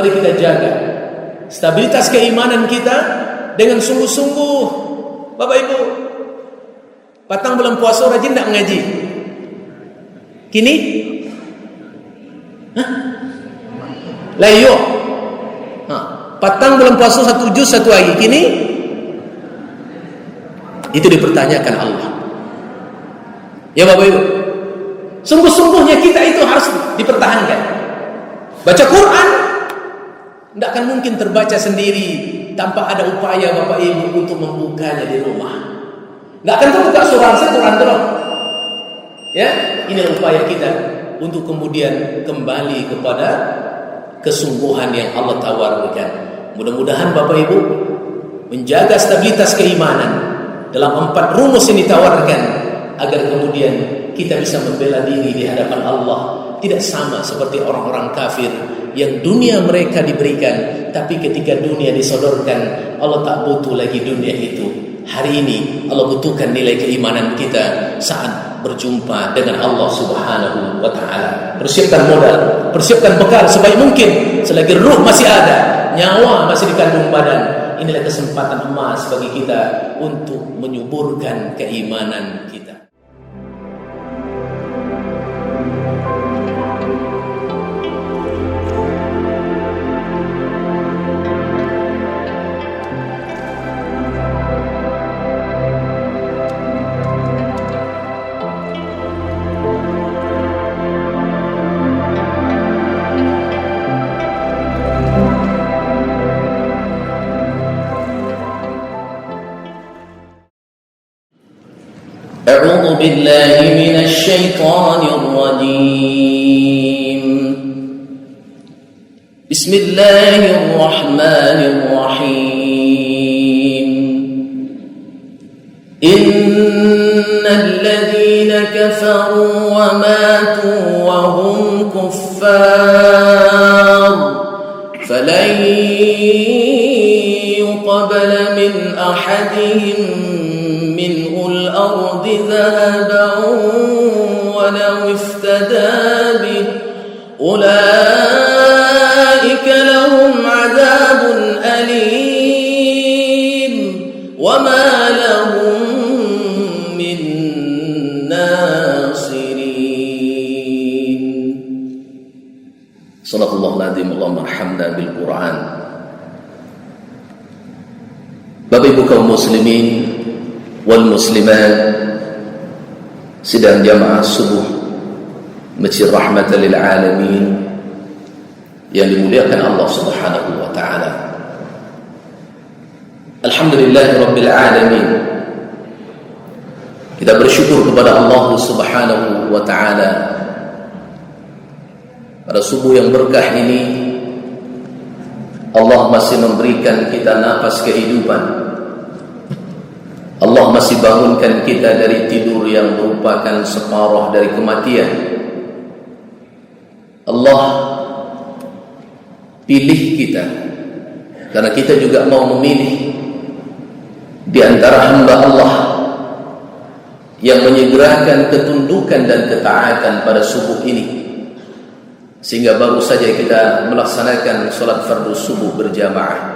mari kita jaga stabilitas keimanan kita dengan sungguh-sungguh. Bapak Ibu, patang bulan puasa rajin tak ngaji? Kini? Layo. Patang bulan puasa 1 juz 1 hari. Kini? Itu dipertanyakan Allah. Ya Bapak Ibu, sungguh-sungguhnya kita itu harus dipertahankan. Baca Quran tidak akan mungkin terbaca sendiri tanpa ada upaya Bapak Ibu untuk membukanya di rumah. Tidak akan terbuka surah Quran terus. Ya, inilah upaya kita untuk kemudian kembali kepada kesungguhan yang Allah tawarkan. Mudah-mudahan Bapak Ibu menjaga stabilitas keimanan dalam 4 rumus yang ditawarkan, agar kemudian kita bisa membela diri di hadapan Allah. Tidak sama seperti orang-orang kafir yang dunia mereka diberikan, tapi ketika dunia disodorkan, Allah tak butuh lagi dunia itu. Hari ini Allah butuhkan nilai keimanan kita saat berjumpa dengan Allah Subhanahu wa ta'ala. Persiapkan modal, persiapkan bekal sebaik mungkin. Selagi ruh masih ada, nyawa masih dikandung badan, inilah kesempatan emas bagi kita untuk menyuburkan keimanan kita. أعوذ بالله من الشيطان الرجيم. بسم الله الرحمن الرحيم. إن الذين كفروا وماتوا وهم كفار فلن يقبل من أحدهم منه الأرض ذهبا ولو افتدى به أولئك لهم عذاب أليم وما لهم من ناصرين. صدق الله العظيم. اللهم ارحمنا بالقرآن. Bapak Ibu kaum muslimin wal muslimat, sidang jamaah subuh Masjid Rahmatan lil Alamin yang dimuliakan Allah Subhanahu wa taala. Alhamdulillah rabbil alamin. Kita bersyukur kepada Allah Subhanahu wa taala pada subuh yang berkah ini. Allah masih memberikan kita nafas kehidupan. Allah masih bangunkan kita dari tidur yang merupakan separuh dari kematian. Allah pilih kita karena kita juga mau memilih di antara hamba Allah yang menyegerakan ketundukan dan ketaatan pada subuh ini, sehingga baru saja kita melaksanakan salat fardu subuh berjamaah.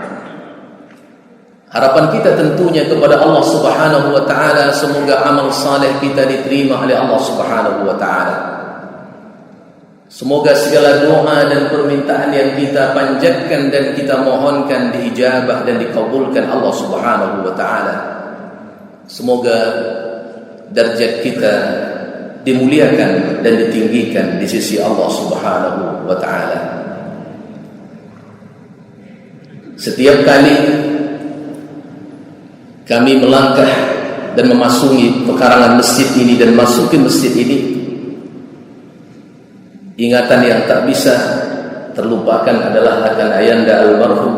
Harapan kita tentunya kepada Allah Subhanahu wa taala, semoga amal saleh kita diterima oleh Allah Subhanahu wa taala. Semoga segala doa dan permintaan yang kita panjatkan dan kita mohonkan diijabah dan dikabulkan Allah Subhanahu wa taala. Semoga derajat kita dimuliakan dan ditinggikan di sisi Allah Subhanahu wa taala. Setiap kali kami melangkah dan memasuki pekarangan masjid ini dan masuki masjid ini, ingatan yang tak bisa terlupakan adalah akan ayanda almarhum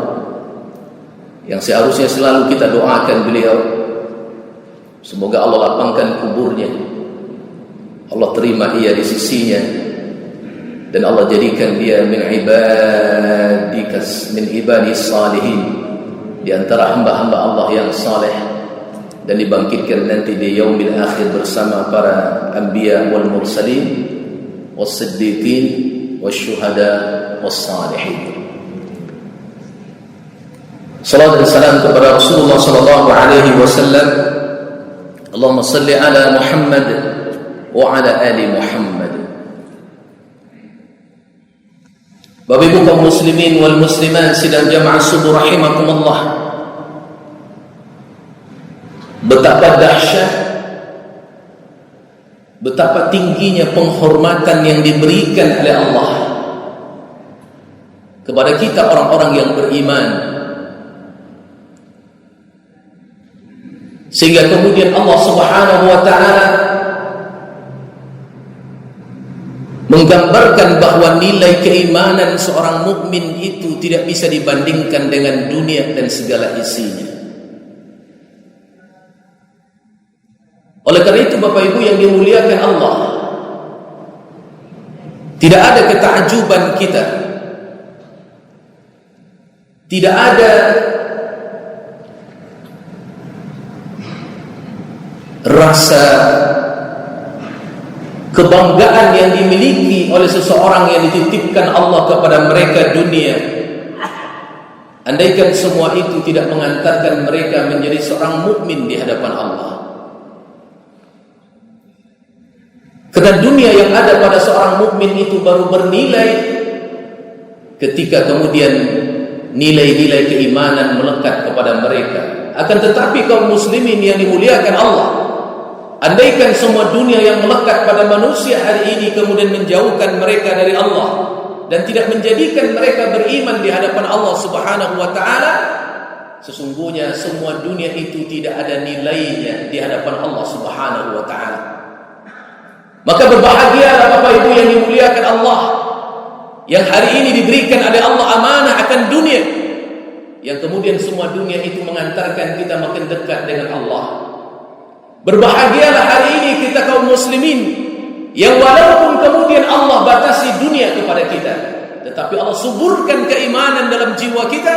yang seharusnya selalu kita doakan beliau. Semoga Allah lapangkan kuburnya, Allah terima ia di sisinya, dan Allah jadikan dia min ibadis salihin, di antara hamba-hamba Allah yang saleh, dan dibangkitkan nanti di yaumil akhir bersama para anbiya wal mursalin was siddiqin was syuhada was salihin. Salawat dan salam kepada Rasulullah sallallahu alaihi wasallam. Allahumma salli ala Muhammad wa ala ali Muhammad. Bapak Ibu kaum muslimin wal muslimat sidang jamaah subuh rahimakumullah. Betapa dahsyat, betapa tingginya penghormatan yang diberikan oleh Allah kepada kita orang-orang yang beriman, sehingga kemudian Allah Subhanahu wa taala menggambarkan bahwa nilai keimanan seorang mukmin itu tidak bisa dibandingkan dengan dunia dan segala isinya. Oleh karena itu Bapak Ibu yang dimuliakan Allah, tidak ada ketakjuban kita, tidak ada rasa kebanggaan yang dimiliki oleh seseorang yang dititipkan Allah kepada mereka dunia, andaikan semua itu tidak mengantarkan mereka menjadi seorang mukmin di hadapan Allah. Karena dunia yang ada pada seorang mukmin itu baru bernilai ketika kemudian nilai-nilai keimanan melekat kepada mereka. Akan tetapi kaum muslimin yang dimuliakan Allah, andaikan semua dunia yang melekat pada manusia hari ini kemudian menjauhkan mereka dari Allah dan tidak menjadikan mereka beriman di hadapan Allah Subhanahu wa taala, sesungguhnya semua dunia itu tidak ada nilainya di hadapan Allah Subhanahu wa taala. Maka berbahagialah Bapak Ibu yang dimuliakan Allah, yang hari ini diberikan oleh Allah amanah akan dunia, yang kemudian semua dunia itu mengantarkan kita makin dekat dengan Allah. Berbahagialah hari ini kita kaum muslimin yang walaupun kemudian Allah batasi dunia kepada kita, tetapi Allah suburkan keimanan dalam jiwa kita.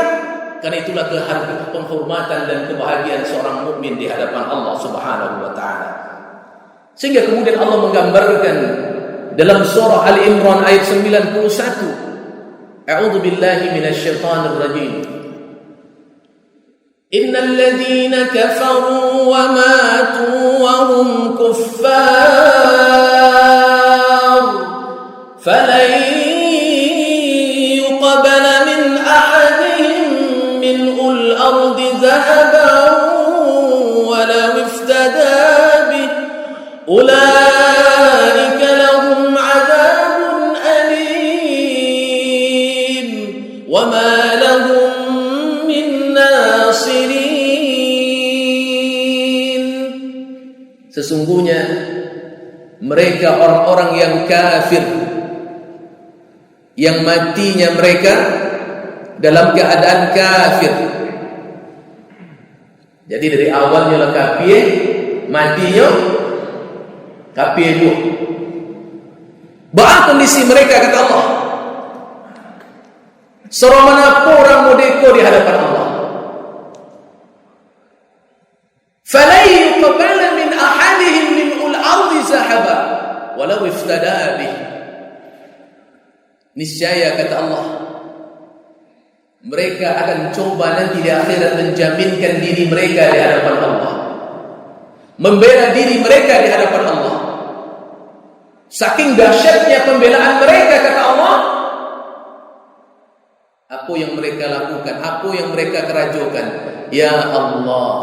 Karena itulah kehargaan, penghormatan dan kebahagiaan seorang mukmin di hadapan Allah Subhanahu wa taala. Sehingga kemudian Allah menggambarkan dalam surah Ali Imran ayat 91, A'udzu billahi minasyaitonir rajim. Innal ladzina kafaru wa matu wa hum kuffar falan yuqbala min ahadihim mil'ul ardi dhahaban walau iftada أولئك لهم عذاب أليم وما لهم من ناصرين. Sesungguhnya mereka orang-orang yang kafir, yang matinya mereka dalam keadaan kafir. Jadi dari awalnya lah kafir, matinya kafir juga. Bahkan kondisi mereka kata Allah, seramana orang modeko di hadapan Allah. Fala yuqbala min ahadihim min al-ardi zahaba walau iftada bih. Niscaya kata Allah, mereka akan coba nanti di akhirat menjaminkan diri mereka di hadapan Allah, membela diri mereka di hadapan Allah. Saking dahsyatnya pembelaan mereka kata Allah, apa yang mereka lakukan, apa yang mereka kerajukan, ya Allah,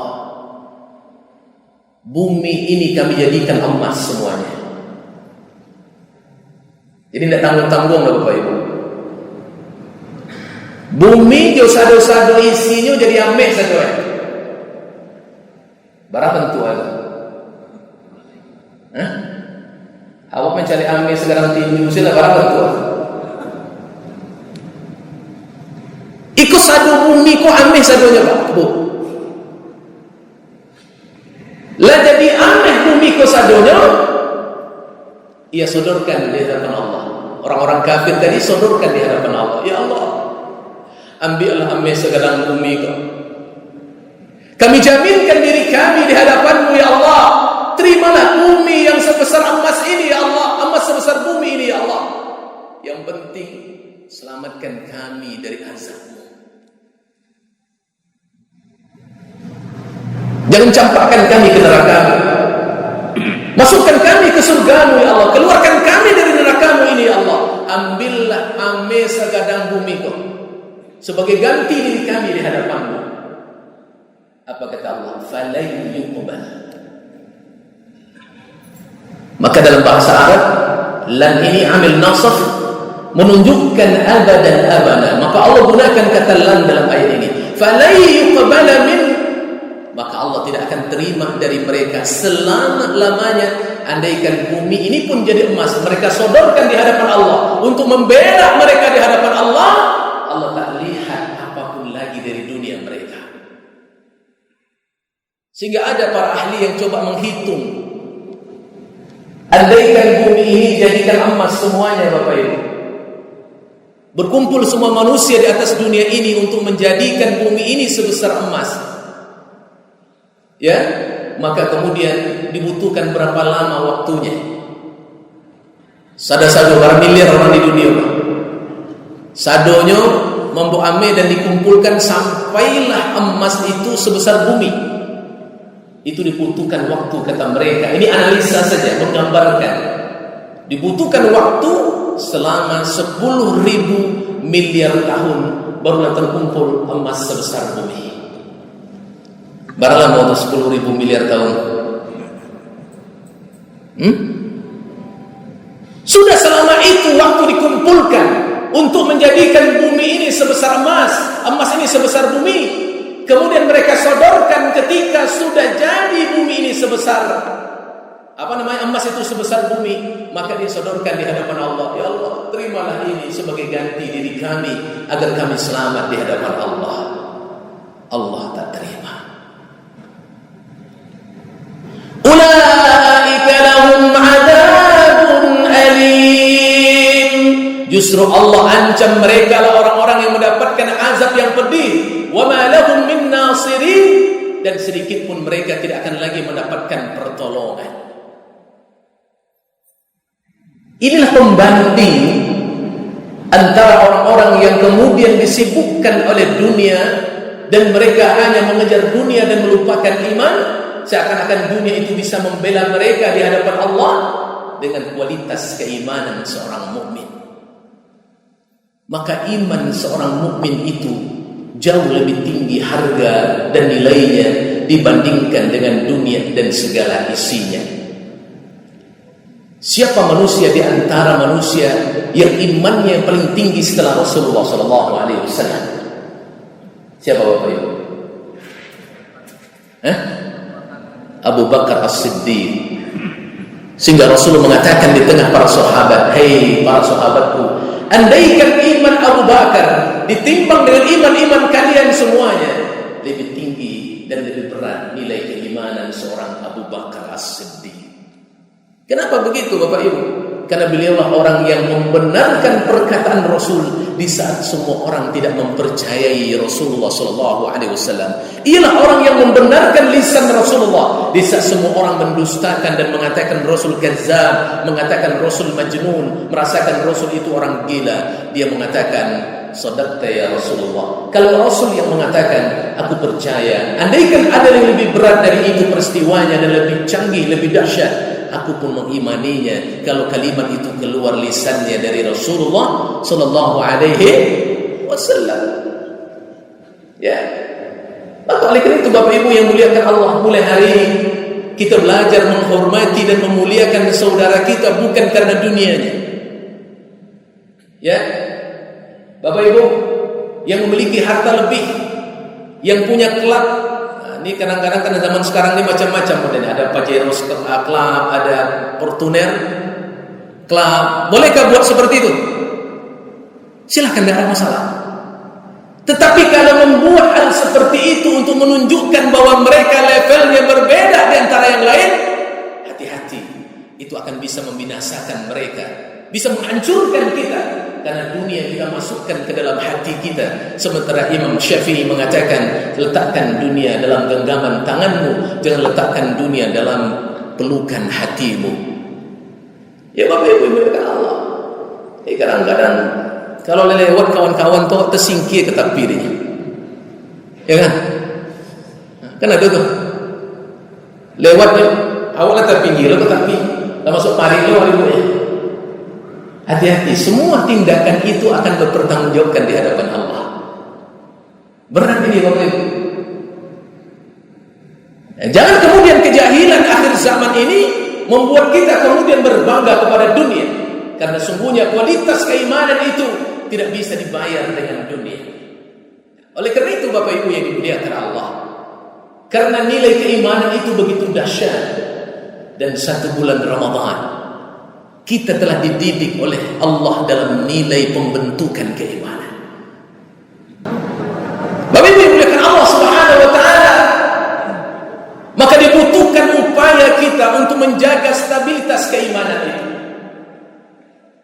bumi ini kami jadikan emas semuanya. Jadi tidak tanggung-tanggung lah Bapak Ibu. Bumi dosa-dosa isinya jadi ameh saja. Barang tentu ada. Hah? Awak mencari ambil sekarang tinggi sila barang tentu. Ikut satu bumi ko ambil sadonya Pak. Bu. Lah jadi ambil bumi ko sadonya, ia sodorkan di hadapan Allah. Orang-orang kafir tadi sodorkan di hadapan Allah. Ya Allah, ambillah ambil sekarang bumi ko. Kami jaminkan diri kami di hadapan-Mu ya Allah. Terimalah bumi yang sebesar emas ini ya Allah, emas sebesar bumi ini ya Allah. Yang penting selamatkan kami dari azab-Mu. Jangan campakkan kami ke neraka. Masukkan kami ke surga-Mu ya Allah. Keluarkan kami dari neraka-Mu ini ya Allah. Ambillah ame segadang bumi Kau sebagai ganti diri kami di hadapan-Mu. Apa kata Allah? Falan yuqbal. Maka dalam bahasa Arab, lan ini amil nasaf, menunjukkan abadan abada. Maka Allah gunakan kata lan dalam ayat ini. Falan yuqbal min, maka Allah tidak akan terima dari mereka selama-lamanya. Andaikan bumi ini pun jadi emas, mereka sodorkan di hadapan Allah untuk membela mereka di hadapan Allah, Allah tak lihat apapun lagi dari dunia mereka. Sehingga ada para ahli yang coba menghitung, andaikan bumi ini jadikan emas semuanya Bapak Ibu, berkumpul semua manusia di atas dunia ini untuk menjadikan bumi ini sebesar emas, ya, maka kemudian dibutuhkan berapa lama waktunya? Sada-sado berapa miliar orang di dunia, sadonyo mampu ame dan dikumpulkan sampailah emas itu sebesar bumi. Itu dibutuhkan waktu kata mereka. Ini analisa saja, menggambarkan. Dibutuhkan waktu selama 10.000 miliar tahun barulah terkumpul emas sebesar bumi. Baralah mau 10.000 miliar tahun. Sudah selama itu waktu dikumpulkan untuk menjadikan bumi ini sebesar emas, emas ini sebesar bumi. Kemudian mereka sodorkan ketika sudah jadi bumi ini sebesar emas itu sebesar bumi, maka dia sodorkan di hadapan Allah. Ya Allah, terimalah ini sebagai ganti diri kami agar kami selamat di hadapan Allah. Allah tak terima. Ulaika lahum adzabun alim. Justru Allah ancam mereka lah orang-orang yang mendapatkan azab yang pedih. Wa ma lahum min nasirin, dan sedikit pun mereka tidak akan lagi mendapatkan pertolongan. Inilah pembanding antara orang-orang yang kemudian disibukkan oleh dunia dan mereka hanya mengejar dunia dan melupakan iman, seakan-akan dunia itu bisa membela mereka di hadapan Allah dengan kualitas keimanan seorang mukmin. Maka iman seorang mukmin itu jauh lebih tinggi harga dan nilainya dibandingkan dengan dunia dan segala isinya. Siapa manusia di antara manusia yang imannya paling tinggi setelah Rasulullah SAW? Siapa Bapak Ibu? Abu Bakar As-Siddiq. Sehingga Rasulullah mengatakan di tengah para sahabat, "Hei para sahabatku, andaikan iman Abu Bakar ditimbang dengan iman-iman kalian semuanya, lebih tinggi dan lebih berat nilai keimanan seorang Abu Bakar As-Siddiq." Kenapa begitu Bapak Ibu? Karena beliaulah orang yang membenarkan perkataan Rasul di saat semua orang tidak mempercayai Rasulullah SAW. Ialah orang yang membenarkan lisan Rasulullah di saat semua orang mendustakan dan mengatakan Rasul kazzab, mengatakan Rasul majnun, merasakan Rasul itu orang gila. Dia mengatakan, "Shadaqta ya Rasulullah." Kalau Rasul yang mengatakan, "Aku percaya," andaikan ada yang lebih berat dari itu peristiwanya dan lebih canggih, lebih dahsyat, aku pun mengimaninya kalau kalimat itu keluar lisannya dari Rasulullah sallallahu alaihi wasallam. Ya. Maka oleh karena itu Bapak Ibu yang muliakan Allah, mulai hari ini kita belajar menghormati dan memuliakan saudara kita bukan karena dunianya. Ya. Bapak Ibu yang memiliki harta lebih, yang punya klub. Ini kadang-kadang karena zaman sekarang ini macam-macam modelnya. Ada Pajero Club, ada Fortuner Club. Bolehkah buat seperti itu? Silahkan, tidak ada masalah. Tetapi kalau membuat hal seperti itu untuk menunjukkan bahwa mereka levelnya berbeda di antara yang lain, hati-hati. Itu akan bisa membinasakan mereka, bisa menghancurkan kita. Karena dunia kita masukkan ke dalam hati kita. Sementara Imam Syafi'i mengatakan, letakkan dunia dalam genggaman tanganmu, jangan letakkan dunia dalam pelukan hatimu. Ya Bapak Ibu muliakan Allah. Kadang-kadang kalau lewat kawan-kawan tuh tersingkir ke tapirinya. Ya kan? Kan ada tuh. Lewatnya awalnya terpinggir, lo tapi masuk mari lo ya. Hati-hati, semua tindakan itu akan bertanggungjawabkan di hadapan Allah. Berat ini Bapak Ibu. Jangan kemudian kejahilan akhir zaman ini membuat kita kemudian berbangga kepada dunia, karena sungguhnya kualitas keimanan itu tidak bisa dibayar dengan dunia. Oleh karena itu Bapak Ibu yang dimuliakan Allah, karena nilai keimanan itu begitu dahsyat, dan 1 bulan Ramadan kita telah dididik oleh Allah dalam nilai pembentukan keimanan. Bapak Ibu yang dimuliakan Allah Subhanahu wa taala, maka dibutuhkan upaya kita untuk menjaga stabilitas keimanan itu.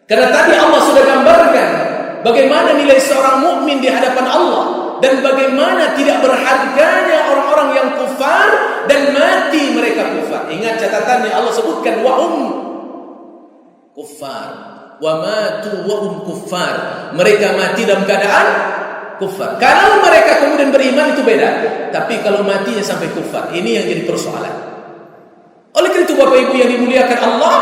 Karena tadi Allah sudah gambarkan bagaimana nilai seorang mukmin di hadapan Allah, dan bagaimana tidak berharganya orang-orang yang kufar dan mati mereka kufar. Ingat catatannya, Allah sebutkan wahum kufar, wa matu wahum kufar. Mereka mati dalam keadaan kufar. Kalau mereka kemudian beriman itu beda, tapi kalau matinya sampai kufar, ini yang jadi persoalan. Oleh karena itu Bapak Ibu yang dimuliakan Allah,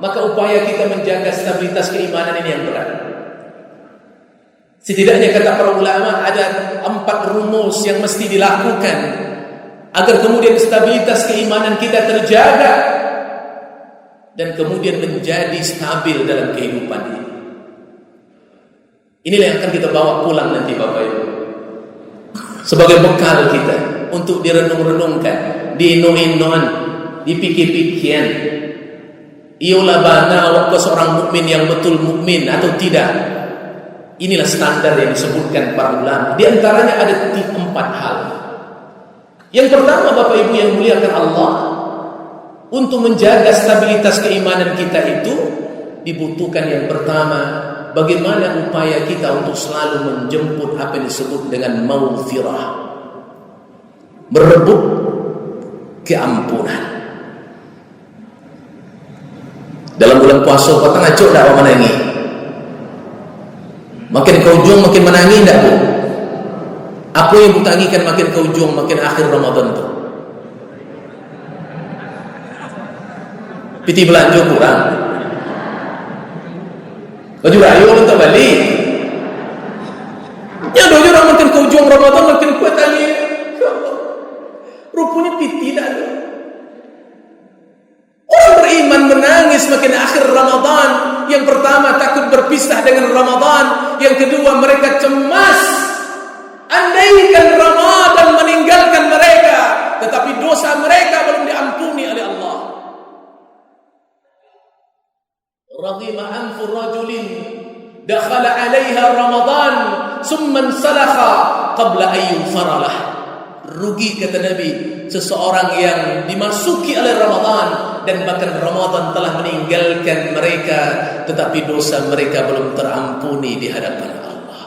maka upaya kita menjaga stabilitas keimanan ini yang berat. Setidaknya kata para ulama ada 4 rumus yang mesti dilakukan agar kemudian stabilitas keimanan kita terjaga dan kemudian menjadi stabil dalam kehidupan ini. Inilah yang akan kita bawa pulang nanti Bapak Ibu, sebagai bekal kita untuk direnung-renungkan, diinu-inuan, dipikir-pikirkan. Iolah bana waktu seorang mukmin yang betul mukmin atau tidak. Inilah standar yang disebutkan para ulama. Di antaranya ada 4 hal. Yang pertama Bapak Ibu yang muliakan Allah, untuk menjaga stabilitas keimanan kita itu dibutuhkan yang pertama, bagaimana upaya kita untuk selalu menjemput apa yang disebut dengan maghfirah, merebut keampunan. Dalam bulan puasa kau tengah cok dak menangis, makin ke ujung makin menangis tak Bu? Apa yang butangikan makin ke ujung makin akhir Ramadan tu? Piti belanja kurang, baju rayu untuk balik. Ya dojo makin ke ujung Ramadan makin kuat lagi. Rupanya piti tak ada. Orang beriman menangis makin akhir Ramadan. Yang pertama takut berpisah dengan Ramadan. Yang kedua mereka cemas, andaikan Ramadan meninggalkan mereka, tetapi dosa mereka belum diampuni oleh Allah. Raghima anfu rajulin dakhala 'alaiha Ramadan summa salakha qabla an yufaralah. Rugi kata Nabi seseorang yang dimasuki oleh Ramadan dan bahkan Ramadan telah meninggalkan mereka, tetapi dosa mereka belum terampuni di hadapan Allah.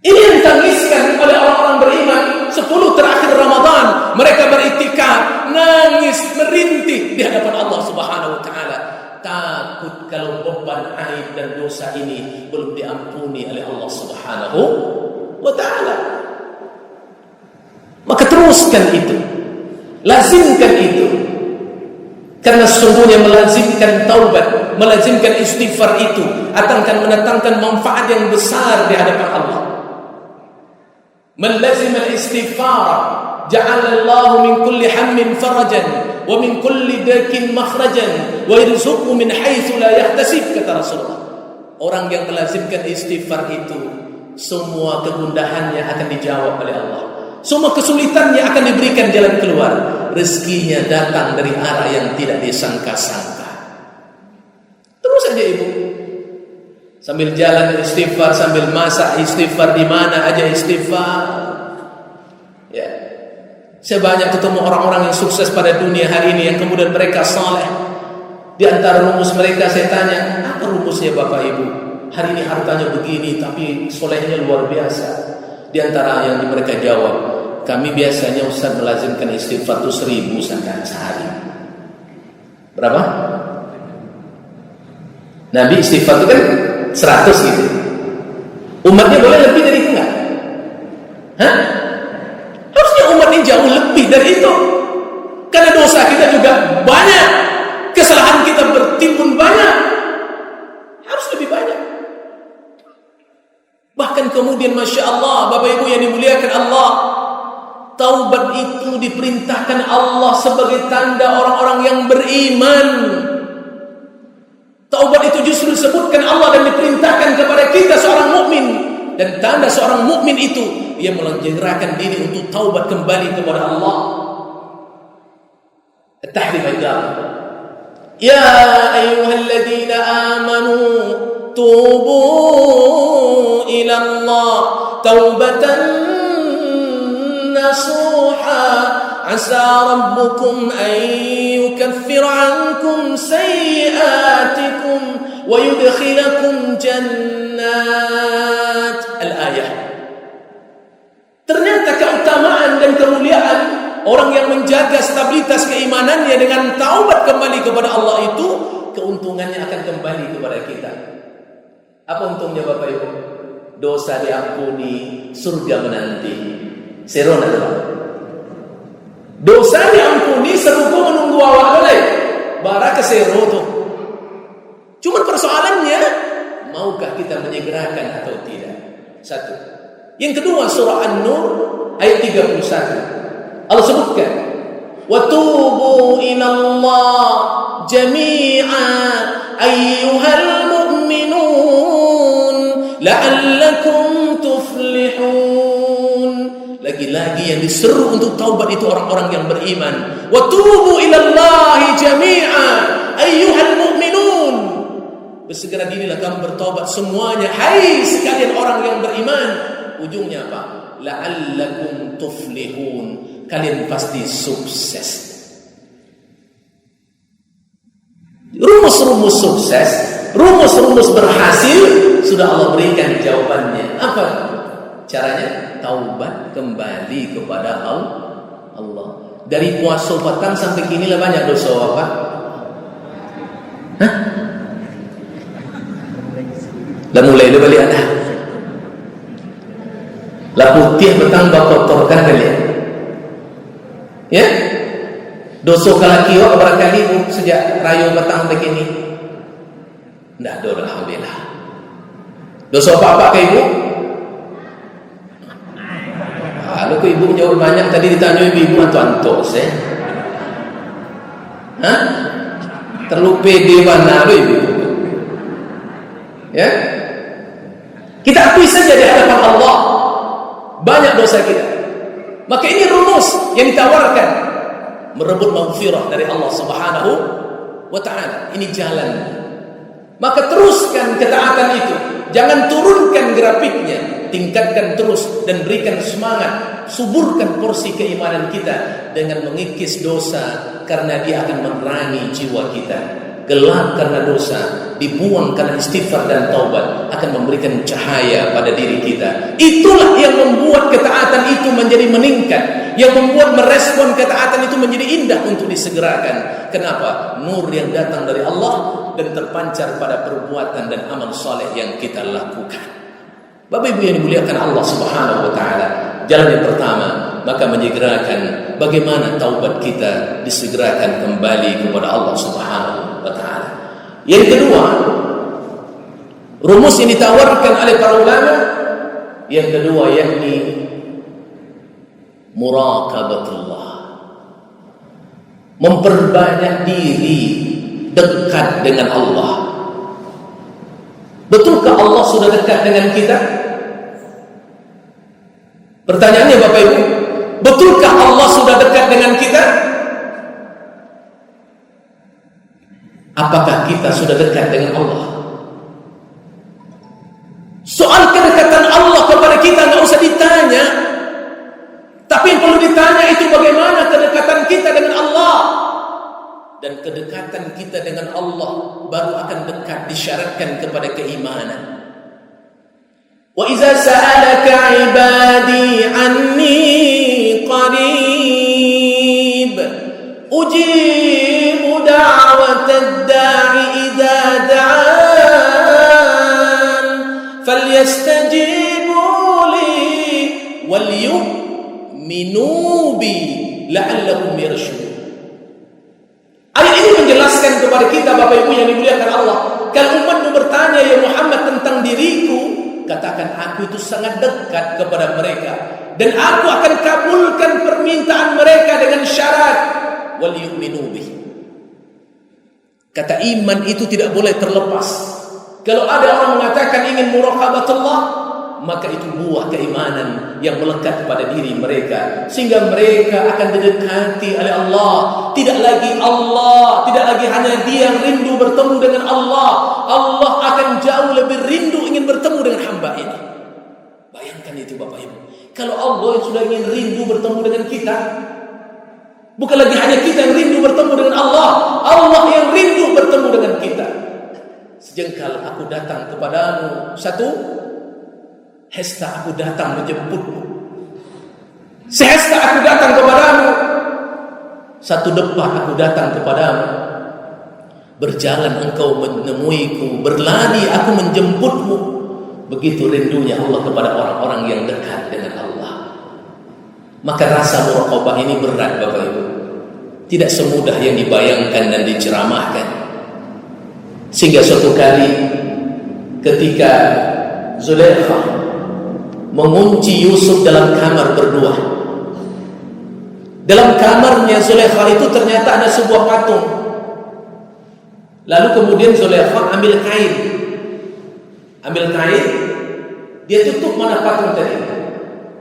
Ini yang ditangiskan oleh orang-orang beriman 10 terakhir Ramadan. Mereka beriktikaf, nangis, merintih di hadapan Allah Subhanahu wa taala. Takut kalau beban aib dan dosa ini belum diampuni oleh Allah Subhanahu wa taala. Maka teruskan itu, lazimkan itu, karena sesungguhnya melazimkan taubat, melazimkan istighfar itu akan mendatangkan manfaat yang besar di hadapan Allah. Man lazima al-istighfar ja'ala Allah min kulli hammin farajan wa min kulli dakin makhrajan wa yarzuqhu min haitsu la yahtasib, kata Rasulullah. Orang yang melazimkan istighfar itu, semua kegundahannya akan dijawab oleh Allah. Semua kesulitannya akan diberikan jalan keluar. Rezekinya datang dari arah yang tidak disangka-sangka. Terus saja Ibu, sambil jalan istighfar, sambil masak istighfar, di mana aja istighfar. Ya, saya banyak ketemu orang-orang yang sukses pada dunia hari ini yang kemudian mereka saleh. Di antara rumus mereka saya tanya, apa rumusnya Bapak Ibu? Hari ini hartanya begini, tapi solehnya luar biasa. Di antara yang mereka jawab, kami biasanya Ustaz melazimkan istighfar itu 1000 sehari. Berapa? Nabi istighfar itu kan 100 gitu. Umatnya boleh lebih dari itu enggak? Hah? Harusnya umat ini jauh lebih dari itu. kemudian Masya Allah, Bapak Ibu yang dimuliakan Allah, taubat itu diperintahkan Allah sebagai tanda orang-orang yang beriman. Taubat itu justru disebutkan Allah dan diperintahkan kepada kita seorang mukmin. Dan tanda seorang mukmin itu dia menyegerakan diri untuk taubat kembali kepada Allah. At-Tahrim ayat. Ya ayyuhalladzina amanu tubu ila Allah taubatan nasuha asa rabbukum an yukaffira ankum sayyi'atikum wa yudkhilakum jannat. Al-ayah. Ternyata keutamaan dan kemuliaan orang yang menjaga stabilitas keimanannya dengan taubat kembali kepada Allah itu, keuntungannya akan kembali kepada kita. Apa untungnya Bapak Ibu? Dosa diampuni, surga menanti. Seron adalah dosa diampuni, seruku menunggu awal oleh bara ke sero tuh. Cuma persoalannya, maukah kita menyegerakan atau tidak? Satu. Yang kedua, surah An-Nur ayat 31. Allah sebutkan, wa tubu ilallah jami'a ayyuhal mu'minun la'allakum tuflihun. Lagi-lagi yang diseru untuk taubat itu orang-orang yang beriman. Wa tubu ilallahi jami'a ayyuhal mu'minun. Bersegera dirilah kamu bertobat semuanya, hai sekalian orang yang beriman. Ujungnya apa? La'allakum tuflihun. Kalian pasti sukses. Rumus-rumus sukses, rumus-rumus berhasil sudah Allah berikan jawabannya. Apa caranya? Taubat kembali kepada Allah. Dari puasa petang sampai kini lah banyak dosa apa? Hah? Lah mulai lu balik ada. Lah putih petang bakotorkan kalian. Ya? Dosa kalaki wa barangkali bu sejak rayu petang begini. Ndak ada, alhamdulillah. Dosa apa ke ibu? Lalu ke ibu jauh banyak tadi ditanya ibu antuk-antuk saya. Hah? Terlalu pede mana lu ibu? Ya? Kita akui saja di hadapan Allah banyak dosa kita. Maka ini rumus yang ditawarkan, merebut maghfirah dari Allah Subhanahu wa ta'ala. Ini jalan. Maka teruskan ketaatan itu. Jangan turunkan grafiknya, tingkatkan terus dan berikan semangat. Suburkan porsi keimanan kita dengan mengikis dosa, karena dia akan menerangi jiwa kita. Gelap karena dosa, dibuang karena istighfar dan taubat, akan memberikan cahaya pada diri kita. Itulah yang membuat ketaatan itu menjadi meningkat, yang membuat merespon ketaatan itu menjadi indah untuk disegerakan. Kenapa? Nur yang datang dari Allah dan terpancar pada perbuatan dan amal saleh yang kita lakukan. Bapak Ibu yang dimuliakan Allah Subhanahu wa ta'ala, jalan yang pertama, maka menyegerakan bagaimana taubat kita disegerakan kembali kepada Allah Subhanahu wa ta'ala. Yang kedua, rumus yang ditawarkan oleh para ulama, yang kedua yakni muraqabatullah. Memperbanyak diri dekat dengan Allah. Betulkah Allah sudah dekat dengan kita? Pertanyaannya Bapak Ibu, betulkah Allah sudah dekat dengan kita? Apakah kita sudah dekat dengan Allah? Soal kedekatan Allah kepada kita nggak usah ditanya, tapi yang perlu ditanya itu bagaimana kedekatan kita dengan Allah. Dan kedekatan kita dengan Allah baru akan dekat disyaratkan kepada keimanan. Wa iza sa'alaka 'ibadi 'anni qarib ujibu da'watad da'i idza da'an falyastajibu li wal yu'minu bi la'allahum yarshudun. Ayat ini menjelaskan kepada kita Bapak Ibu yang dimuliakan Allah, kalau umatmu bertanya ya Muhammad tentang diriku, katakan aku itu sangat dekat kepada mereka dan aku akan kabulkan permintaan mereka dengan syarat wal yu'minu bih. Kata iman itu tidak boleh terlepas. Kalau ada orang mengatakan ingin muraqabatullah, maka itu buah keimanan yang melekat pada diri mereka sehingga mereka akan didekati oleh Allah. Tidak lagi hanya dia yang rindu bertemu dengan Allah. Allah akan jauh lebih rindu ingin bertemu dengan hamba ini. Bayangkan itu Bapak Ibu. Kalau Allah yang sudah ingin rindu bertemu dengan kita, bukan lagi hanya kita yang rindu bertemu dengan Allah, Allah yang rindu bertemu dengan kita. Sejengkal aku datang kepadamu, satu hesta aku datang menjemputmu, sehesta aku datang kepadamu, satu depa aku datang kepadamu, berjalan engkau menemuiku, berlari aku menjemputmu. Begitu rindunya Allah kepada orang-orang yang dekat dengan Allah. Maka rasa muraqabah ini berat Bapak Ibu, tidak semudah yang dibayangkan dan diceramahkan. Sehingga suatu kali ketika Zulaikha mengunci Yusuf dalam kamar berdua, dalam kamarnya Zulaikha itu ternyata ada sebuah patung. Lalu kemudian Zulaikha ambil kain, dia tutup mana patung tadi,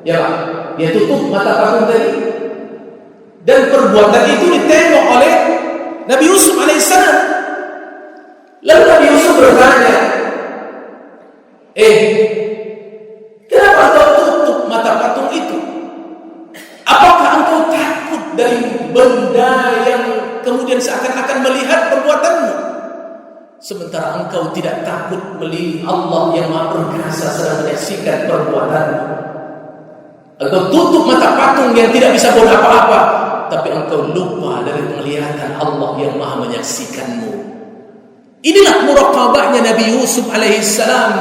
ya Pak? Dia tutup mata patung tadi. Dan perbuatan itu ditengok oleh Nabi Yusuf alaihissalam. Lalu Nabi Yusuf bertanya, kenapa engkau tutup mata patung itu? Apakah engkau takut dari benda yang kemudian seakan-akan melihat perbuatanmu? Sementara engkau tidak takut melihat Allah yang Maha Perkasa sedang menyaksikan perbuatanmu. Engkau tutup mata patung yang tidak bisa buat apa-apa, tapi engkau lupa dari penglihatan Allah yang Maha menyaksikanmu. Inilah muraqabahnya Nabi Yusuf alaihissalam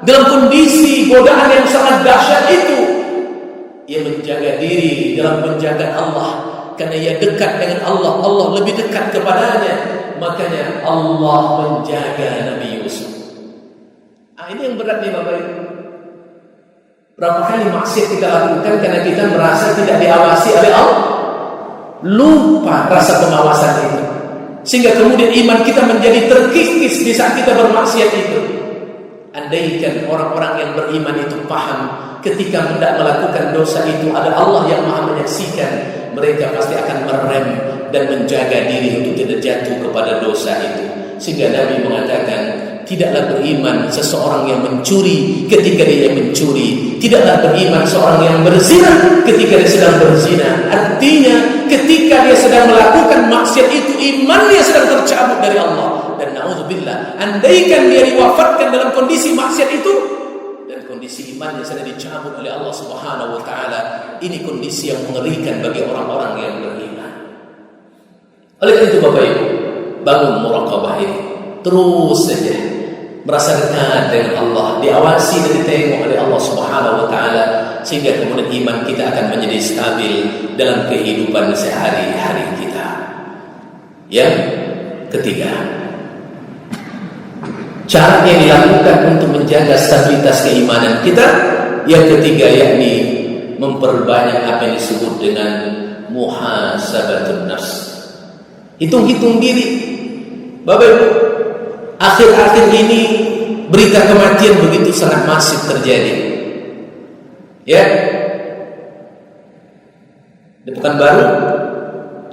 dalam kondisi godaan yang sangat dahsyat itu. Ia menjaga diri dalam penjagaan Allah karena ia dekat dengan Allah, Allah lebih dekat kepadanya. Makanya Allah menjaga Nabi Yusuf. Ini yang berat nih Bapak Ibu. Berapa kali maksiat kita lakukan karena kita merasa tidak diawasi oleh Allah, lupa rasa pengawasan itu, sehingga kemudian iman kita menjadi terkikis di saat kita bermaksiat itu. Andaikan orang-orang yang beriman itu paham ketika hendak melakukan dosa itu ada Allah yang Maha menyaksikan, mereka pasti akan merem dan menjaga diri untuk tidak jatuh kepada dosa itu. Sehingga Nabi mengatakan, tidaklah beriman seseorang yang mencuri ketika dia mencuri, tidaklah beriman seorang yang berzina ketika dia sedang berzina. Artinya ketika dia sedang melakukan maksiat itu, imannya sedang tercabut dari Allah. Dan na'udzubillah, andaikan dia diwafatkan dalam kondisi maksiat itu dan kondisi imannya sedang dicabut oleh Allah Subhanahu wa taala, ini kondisi yang mengerikan bagi orang-orang yang beriman. Oleh karena itu Bapak Ibu, bangun muraqabah ini, terus saja merasa dekat dengan Allah, diawasi dan ditengok oleh Allah Subhanahu wa taala, sehingga kemudian iman kita akan menjadi stabil dalam kehidupan sehari-hari kita. Yang ketiga, cara yang dilakukan untuk menjaga stabilitas keimanan kita, yang ketiga yakni memperbanyak apa yang disebut dengan muhasabatun nafs. Hitung-hitung diri. Bapak Ibu, akhir-akhir ini berita kematian begitu sangat masif terjadi. Ya, di Pekanbaru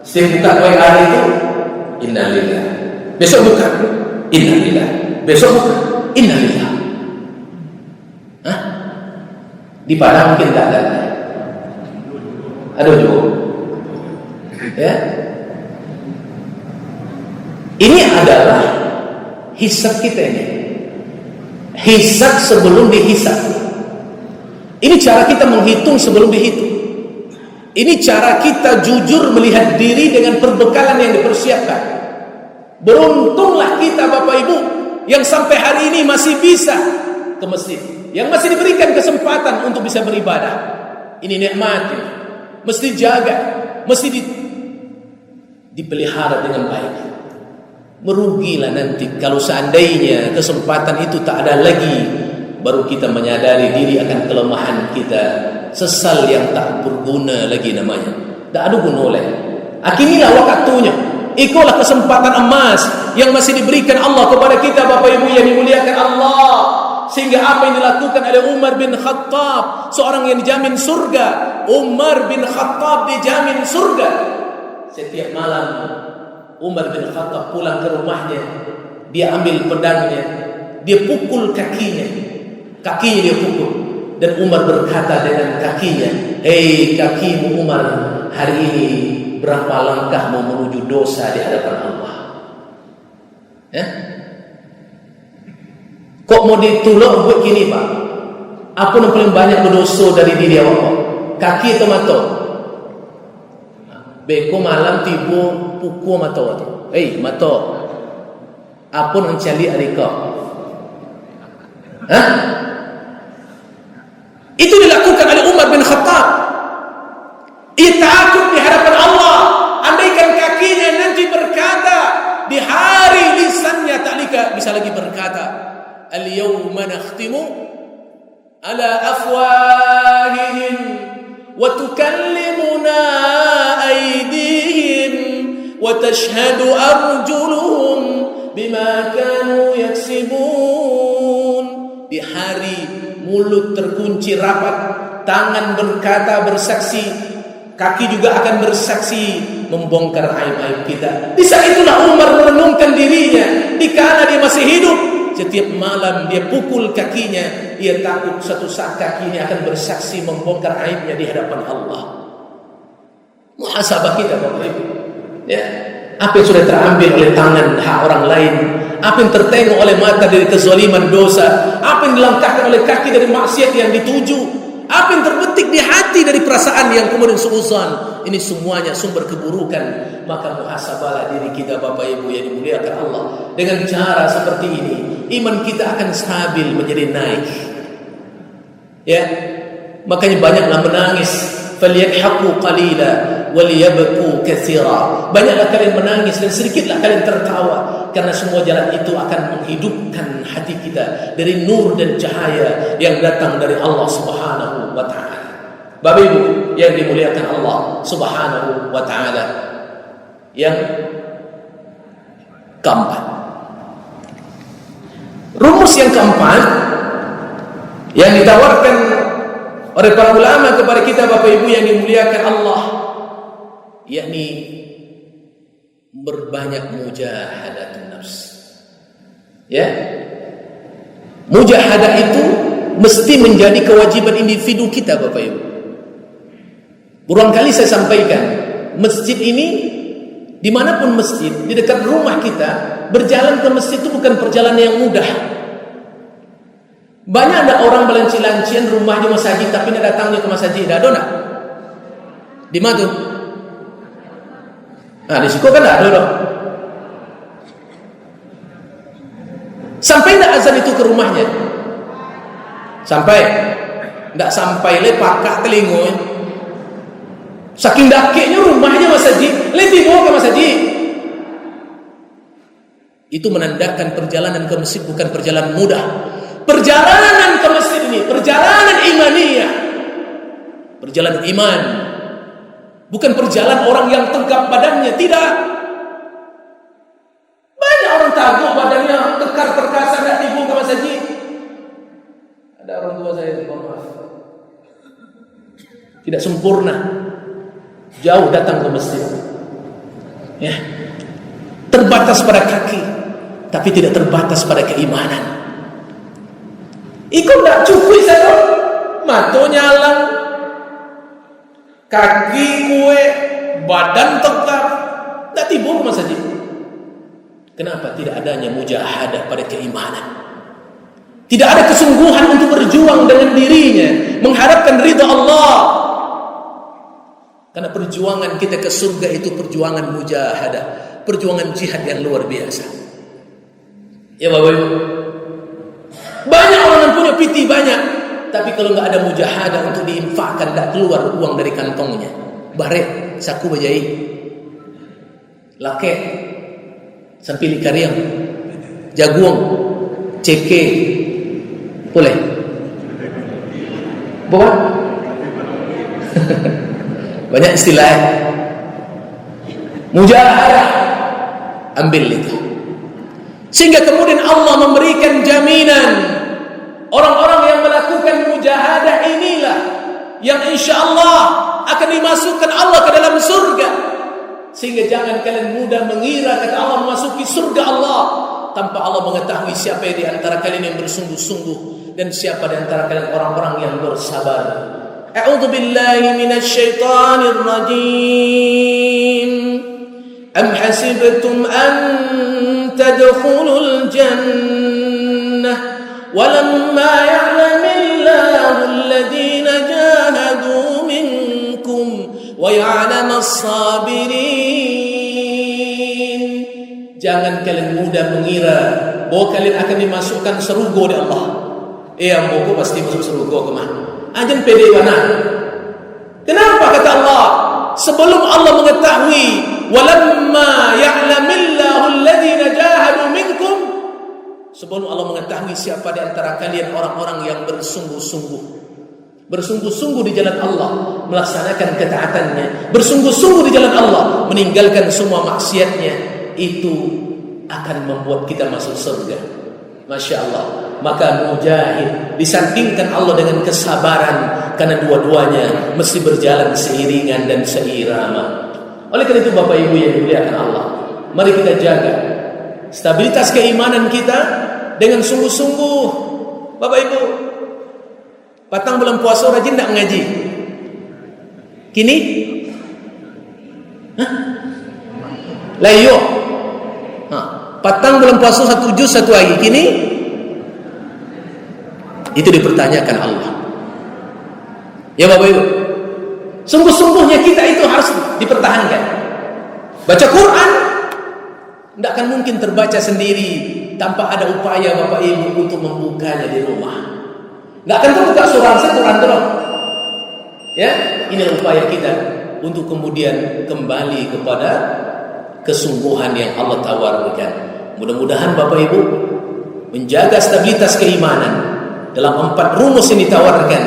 setiap buka WA itu innalillah, besok buka innalillah, besok buka innalillah. Di Padang mungkin tak ada. Aduh juga. Ya, ini adalah hisab kita ini. Hisab sebelum dihisab. Ini cara kita menghitung sebelum dihitung. Ini cara kita jujur melihat diri dengan perbekalan yang dipersiapkan. Beruntunglah kita Bapak Ibu yang sampai hari ini masih bisa ke masjid, yang masih diberikan kesempatan untuk bisa beribadah. Ini nikmat ini. Mesti jaga, mesti dipelihara dengan baik. Merugilah nanti kalau seandainya kesempatan itu tak ada lagi baru kita menyadari diri akan kelemahan kita. Sesal yang tak berguna lagi namanya, tak ada guna oleh. Inilah waktunya. Ikulah kesempatan emas yang masih diberikan Allah kepada kita, Bapak Ibu yang dimuliakan Allah. Sehingga apa yang dilakukan oleh Umar bin Khattab, seorang yang dijamin surga. Umar bin Khattab dijamin surga. Setiap malam Umar bin Khattab pulang ke rumahnya, dia ambil pedangnya, dia pukul kakinya dia pukul. Dan Umar berkata dengan kakinya, "Hei kakimu Umar, hari ini berapa langkahmu menuju dosa di hadapan Allah?" Ya? Kok mau ditolak buat gini, Pak? Apa yang paling banyak berdosa dari diri awak? Kaki atau mata? Beko malam tiba pukul mata tu. Mata. Apa yang cari adika? Itu dilakukan oleh Umar bin Khattab. Ia takut di hadapan Allah. Andaikan kakinya nanti berkata, di hari lisannya tak bisa lagi berkata, "Al-yawma nakhtimu ala afwahihim wa tukallimuna aydihim wa tashhadu arjuluhum bima kanu yaksibun." Di hari mulut terkunci rapat, tangan berkata bersaksi, kaki juga akan bersaksi membongkar aib-aib kita. Di saat itulah Umar merenungkan dirinya, dikala dia masih hidup, setiap malam dia pukul kakinya, ia takut suatu saat kakinya akan bersaksi membongkar aibnya di hadapan Allah. Muhasabah kita, Bapak Ibu. Ya, apa yang sudah terambil oleh tangan hak orang lain, apa yang tertengok oleh mata dari kezaliman dosa, apa yang dilangkahkan oleh kaki dari maksiat yang dituju, apa yang terbetik di hati dari perasaan yang kemudian suuzan, ini semuanya sumber keburukan. Maka muhasabahlah diri kita, Bapak Ibu yang dimuliakan Allah. Dengan cara seperti ini, iman kita akan stabil menjadi naik. Ya, makanya banyaklah menangis. Falyadhaku qalila waliyabku katsira. Banyaklah kalian menangis dan sedikitlah kalian tertawa, karena semua jalan itu akan menghidupkan hati kita dari nur dan cahaya yang datang dari Allah Subhanahu wa taala. Bapak Ibu yang dimuliakan Allah Subhanahu wa taala, yang keempat, rumus yang keempat yang ditawarkan oleh para ulama kepada kita, Bapak Ibu yang dimuliakan Allah, yakni berbanyak mujahadatun nafs. Ya, mujahadah itu mesti menjadi kewajiban individu kita, Bapak Ibu. Berulang kali saya sampaikan, masjid ini, dimanapun masjid, di dekat rumah kita, berjalan ke masjid itu bukan perjalanan yang mudah. Banyak ada orang belanci-lancian rumahnya masjid, tapi nak datangnya ke masjid, ada tak? Di mana tu? Di situ kan tak ada dong. Sampai tak azan itu ke rumahnya? Sampai? Tak sampai pakak telinga. Saking dakiknya rumahnya masjid, lebih bawa ke masjid. Itu menandakan perjalanan ke masjid bukan perjalanan mudah. Perjalanan ke masjid ini perjalanan imaniyah, perjalanan iman, bukan perjalanan orang yang tegap badannya. Tidak. Banyak orang tegap badannya, kekar perkasa, tidak tiba ke masjid. Ada orang tua saya, maaf, tidak sempurna, jauh datang ke masjid. Ya, terbatas pada kaki, tapi tidak terbatas pada keimanan. Ikut tak cukup saya, mata nyalang, kaki kue, badan tegap, tak tiba ke masjid. Kenapa? Tidak adanya mujahadah pada keimanan. Tidak ada kesungguhan untuk berjuang dengan dirinya, mengharapkan ridha Allah. Karena perjuangan kita ke surga itu perjuangan mujahadah, perjuangan jihad yang luar biasa. Ya Bapak Ibu, banyak orang yang punya piti banyak, tapi kalau enggak ada mujahadah untuk diinfakkan, tak keluar uang dari kantongnya. Baret, saku bajai, lake, sampili kariang, jagung, ceke, boleh. Bukan? Banyak istilah. Mujahadah, ambil itu. Sehingga kemudian Allah memberikan jaminan, orang-orang yang melakukan mujahadah inilah yang insya Allah akan dimasukkan Allah ke dalam surga. Sehingga jangan kalian mudah mengira kata Allah memasuki surga Allah tanpa Allah mengetahui siapa di antara kalian yang bersungguh-sungguh dan siapa di antara kalian orang-orang yang bersabar. A'udzu billahi minasy syaithanir rajim. Am hasibtum an tadkhulul jannah walamma ya'lamillahu alladhina jahadu minkum wa ya'lamas sabirin. Jangan kalian mudah mengira bahwa kalian akan dimasukkan surga oleh Allah. Yang bogo pasti masuk surga kemana? Ajan pede mana? Kenapa kata Allah? Sebelum Allah mengetahui, walamma ya'lamillahu alladhina jahadu minkum, sebelum Allah mengetahui siapa di antara kalian orang-orang yang bersungguh-sungguh di jalan Allah, melaksanakan ketaatannya, bersungguh-sungguh di jalan Allah, meninggalkan semua maksiatnya, itu akan membuat kita masuk surga. Masya Allah. Maka mujahid disandingkan Allah dengan kesabaran, karena dua-duanya mesti berjalan seiringan dan seirama. Oleh karena itu Bapak Ibu yang dimuliakan Allah, mari kita jaga stabilitas keimanan kita dengan sungguh-sungguh. Bapak Ibu, patang bulan puasa rajin tak ngaji? Kini? Layo. Patang bulan puasa 1 juz 1 hari. Kini? Itu dipertanyakan Allah. Ya Bapak Ibu, sungguh-sungguhnya kita itu harus dipertahankan. Baca Quran tidak akan mungkin terbaca sendiri tanpa ada upaya Bapak Ibu untuk membukanya di rumah. Tidak akan terbuka Quran terus. Ya, inilah upaya kita untuk kemudian kembali kepada kesungguhan yang Allah tawarkan. Mudah-mudahan Bapak Ibu menjaga stabilitas keimanan dalam 4 rumus yang ditawarkan,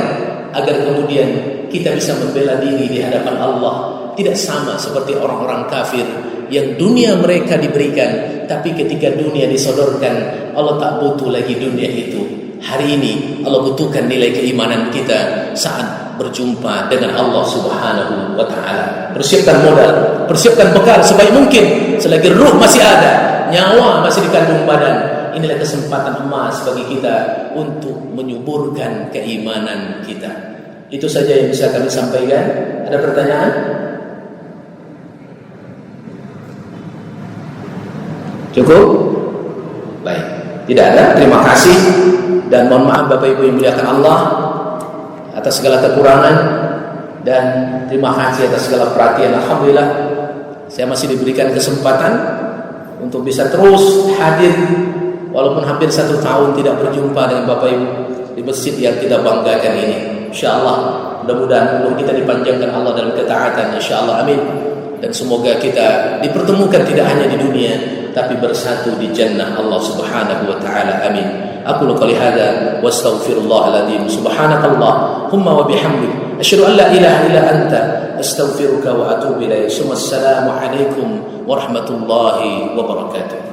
agar kemudian kita bisa membela diri di hadapan Allah. Tidak sama seperti orang-orang kafir yang dunia mereka diberikan, tapi ketika dunia disodorkan, Allah tak butuh lagi dunia itu. Hari ini Allah butuhkan nilai keimanan kita saat berjumpa dengan Allah Subhanahu wa ta'ala. Persiapkan modal, persiapkan bekal sebaik mungkin selagi ruh masih ada, nyawa masih dikandung badan. Inilah kesempatan emas bagi kita untuk menyuburkan keimanan kita. Itu saja yang bisa kami sampaikan. Ada pertanyaan? Cukup? Baik. Tidak ada. Terima kasih dan mohon maaf Bapak Ibu yang dimuliakan Allah atas segala kekurangan, dan terima kasih atas segala perhatian. Alhamdulillah saya masih diberikan kesempatan untuk bisa terus hadir walaupun hampir 1 tahun tidak berjumpa dengan Bapak Ibu di masjid yang kita banggakan ini. InsyaAllah mudah-mudahan umur kita dipanjangkan Allah dalam ketaatan, InsyaAllah, amin. Dan semoga kita dipertemukan tidak hanya di dunia, tapi bersatu di jannah Allah Subhanahu wa ta'ala, amin. Aku qouli hadza wa astaghfirullahaladzim. Subhanakallahumma wa bihamdik asyhadu an la ilaha illa anta astaghfiruka wa atubu ilaik. Assalamu alaikum warahmatullahi wabarakatuh.